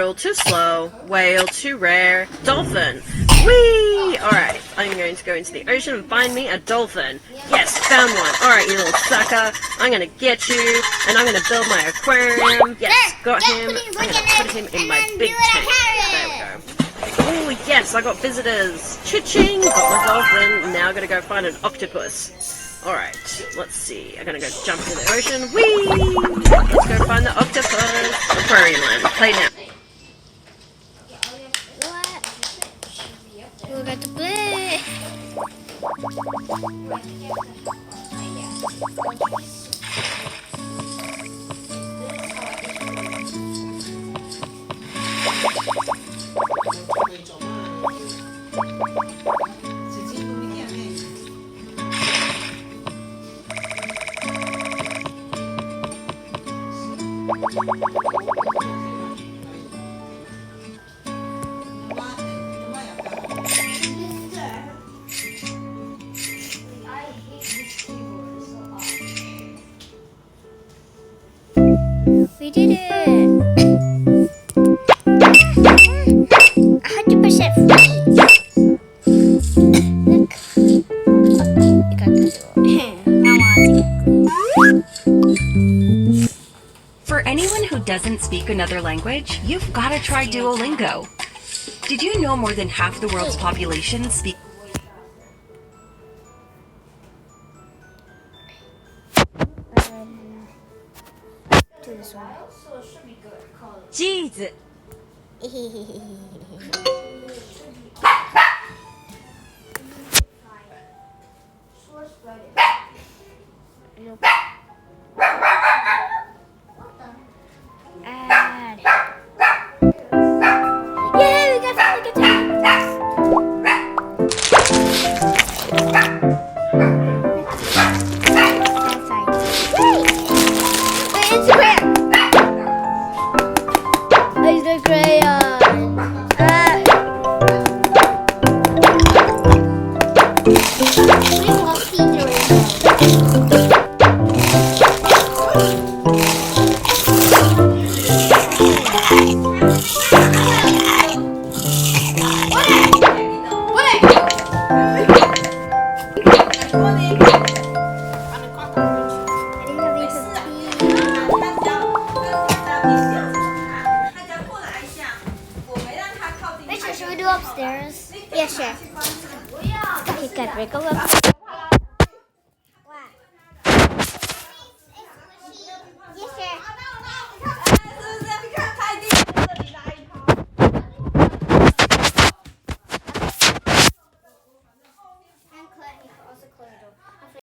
turtle too slow, whale too rare, dolphin. Whee! Alright, I'm going to go into the ocean and find me a dolphin. Yes, found one. Alright, you little sucker. I'm gonna get you, and I'm gonna build my aquarium. Yes, got him. I'm gonna put him in my big tank. There we go. Oh, yes, I got visitors. Cha-ching! Got my dolphin. Now I'm gonna go find an octopus. Alright, let's see. I'm gonna go jump into the ocean. Whee! Let's go find the octopus. Aquarium land. Play now. We're going to play. We did it! 100% free! Look! I got the door. For anyone who doesn't speak another language, you've got to try Duolingo. Did you know more than half the world's population speak? Do this one. Cheese! Add. Yay, we got finally get to Should we do upstairs? Yeah, sure. Okay, good. We're going upstairs.